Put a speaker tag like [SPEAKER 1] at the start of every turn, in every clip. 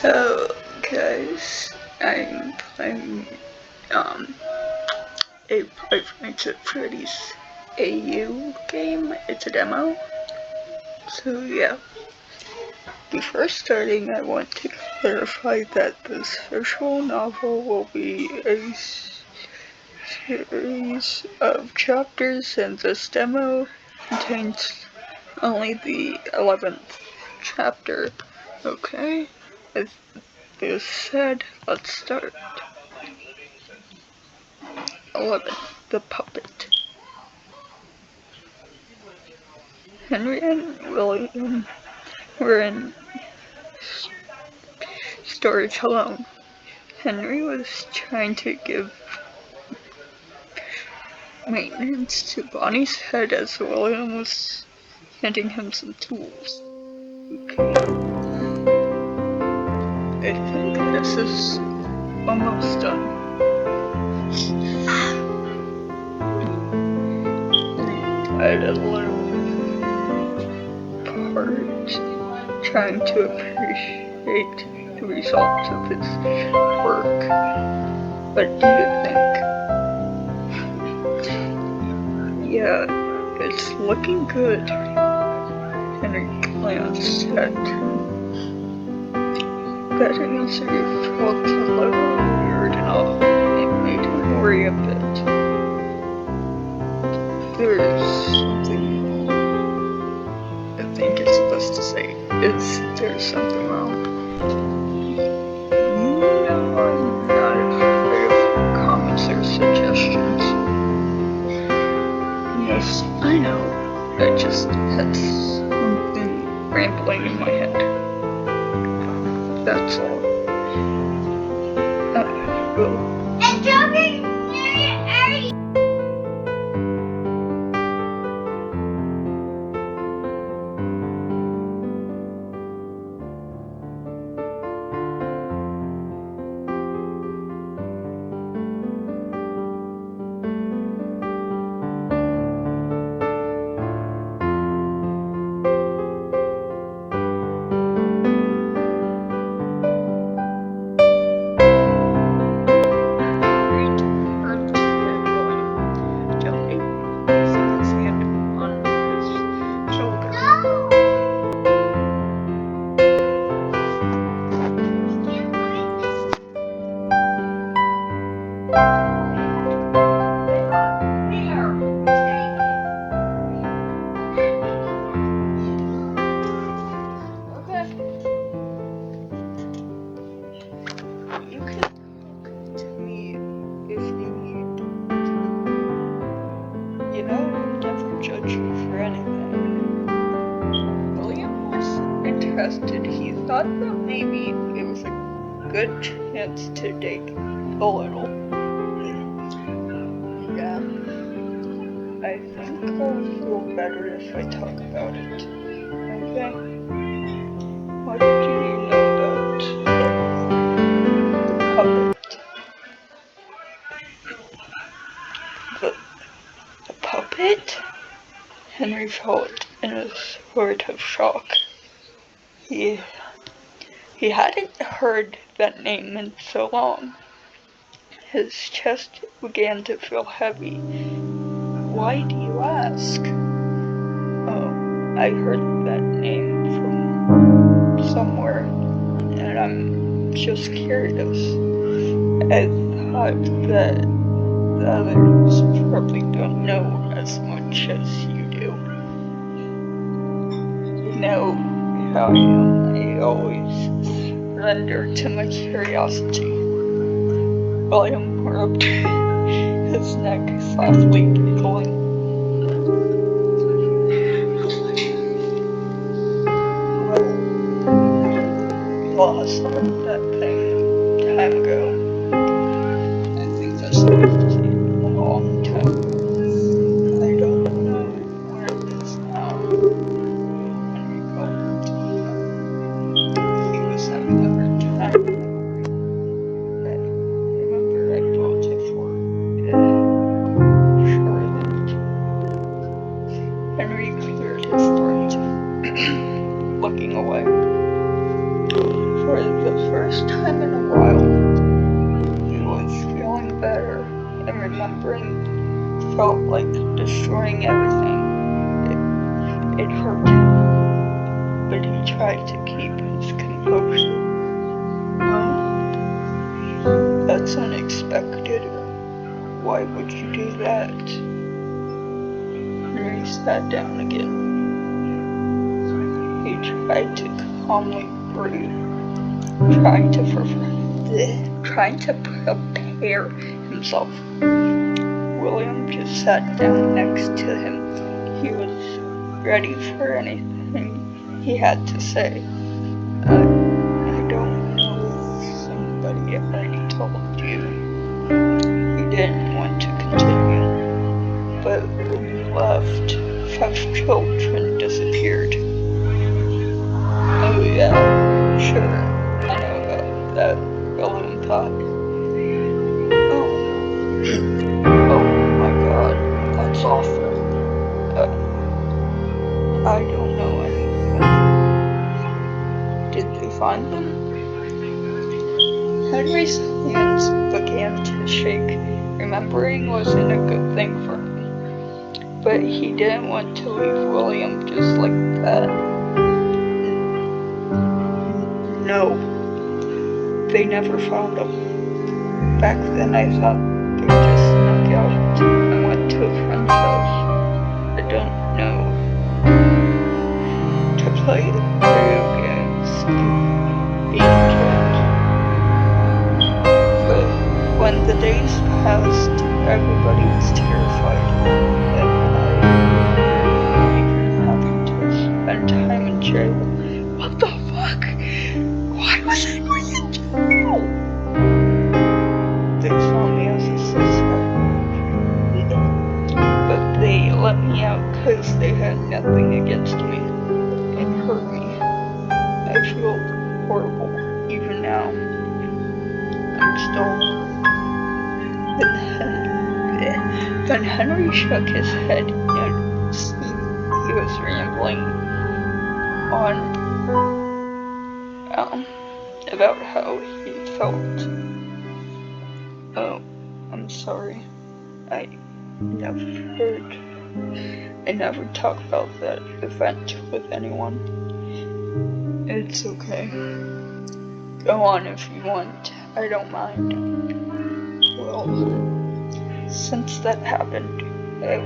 [SPEAKER 1] So, guys, I'm playing a Five Nights at Freddy's AU game. It's a demo. So yeah. Before starting, I want to clarify that this visual novel will be a series of chapters, and this demo contains only the 11th chapter. Okay? With this said, let's start. 11. The Puppet. Henry and William were in storage alone. Henry was trying to give maintenance to Bonnie's head as William was handing him some tools. Okay. I think this is almost done. I did a little part trying to appreciate the results of his work. What do you think? Yeah, it's looking good. Henry glanced at that answer felt a little weird and off. It made him worry a bit. There's something I think it's supposed to say. Is there something wrong? You know I'm not afraid of comments or suggestions. Yes, I know. I just had something rambling in my head. That's all. Well. I'm joking! He thought that maybe it was a good chance to date a little. Yeah, I think I'll feel better if I talk about it. Okay? What do you know about the puppet? Henry felt in a sort of shock. He hadn't heard that name in so long. His chest began to feel heavy. Why do you ask? Oh, I heard that name from somewhere, and I'm just curious. I thought that the others probably don't know as much as you do. You know how I am. I always surrender to my curiosity. William rubbed his neck, softly giggling. We lost that thing time ago. I think that's a long time. I don't know where it is now. He was having a hard time. I remember I told you for Charlotte. Henry cleared his throat, looking away. For the first time in a while, he was feeling better, and remembering felt like destroying everything. It hurt him, but he tried to keep his composure. Well, that's unexpected. Why would you do that? Henry sat down again. He tried to calmly breathe, trying to prepare himself. William just sat down next to him. He was ready for anything he had to say. I don't know if somebody already told you. He didn't want to continue, but when you left, 5 children disappeared. Oh yeah, sure, I know about that, William thought. Oh my god, that's awful. I don't know anything. Did they find them? Henry's hands began to shake. Remembering wasn't a good thing for him. But he didn't want to leave William just like that. No, they never found him. Back then I thought they just snuck out and went to a friend's house. I don't know. To play video games and being kids. But when the days passed, everybody was terrified. And I even having to spend time in jail. What the fuck? Why was Henry in jail? They saw me as a suspect. But they let me out because they had nothing against me. It hurt me. I feel horrible even now. I'm still hurt. Then Henry shook his head and he was rambling on about how he felt. Oh, I'm sorry. I never talk about that event with anyone. It's okay. Go on if you want. I don't mind. Well, since that happened, I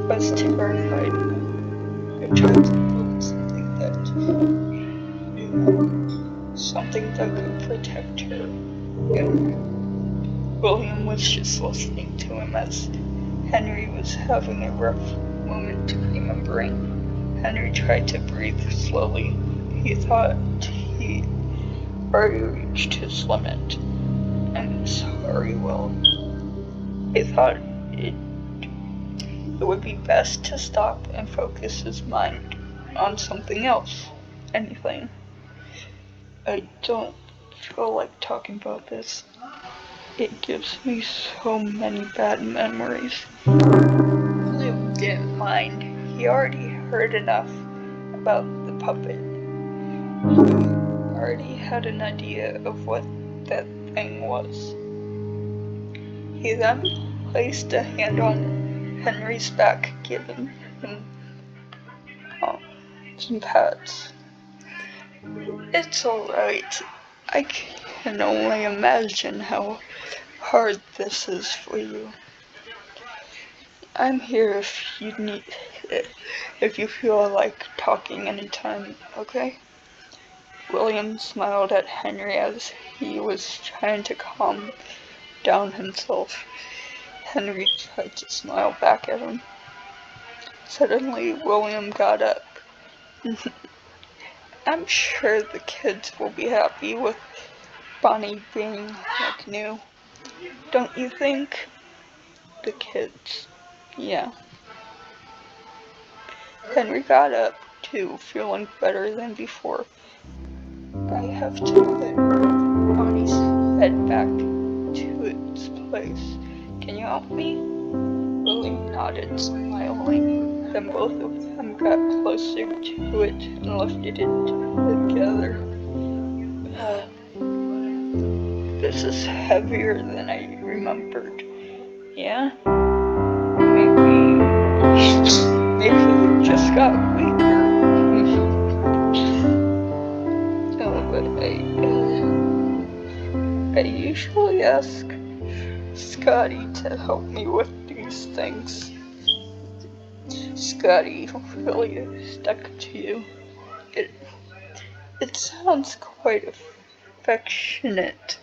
[SPEAKER 1] was terrified. I tried to build something that could protect her. And William was just listening to him as Henry was having a rough moment remembering. Henry tried to breathe slowly. He thought he already reached his limit. I'm sorry, Will. I thought it would be best to stop and focus his mind on something else. Anything. I don't feel like talking about this. It gives me so many bad memories. William didn't mind. He already heard enough about the puppet. He already had an idea of what that thing was. He then placed a hand on Henry's back, giving him some pats. It's alright. I can only imagine how hard this is for you. I'm here if you feel like talking anytime, okay? William smiled at Henry as he was trying to calm down himself. Henry tried to smile back at him. Suddenly, William got up. I'm sure the kids will be happy with Bonnie being like new. Don't you think? The kids. Yeah. Henry got up, too, feeling better than before. I have to put Bonnie's head back to its place. Can you help me? William nodded, smiling. Then both of them got closer to it and lifted it together. This is heavier than I remembered. Yeah? Maybe it just got weaker. But I usually ask Scotty to help me with these things. Scotty really stuck to you. It sounds quite affectionate.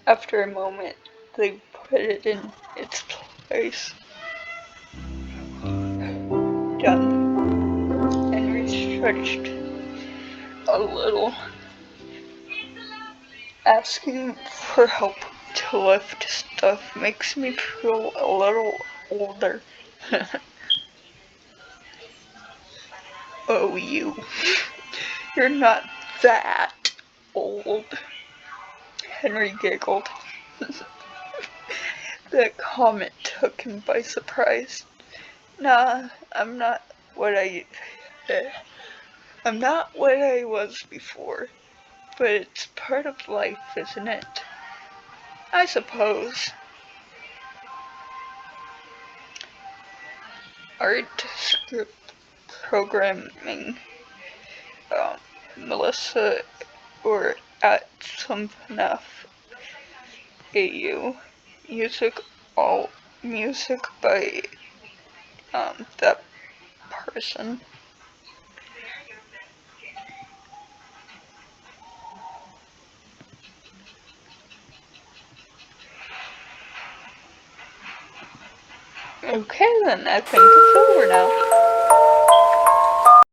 [SPEAKER 1] After a moment, they put it in its place. Done. Henry stretched a little. Asking for help to lift stuff makes me feel a little older. Oh, you're not that old. Henry giggled. That comment took him by surprise. Nah, I'm not what I was before, but it's part of life, isn't it? I suppose. Art, script, programming, Melissa, or at some FNAF AU. Music, all music by that person. Okay then, I think it's over now.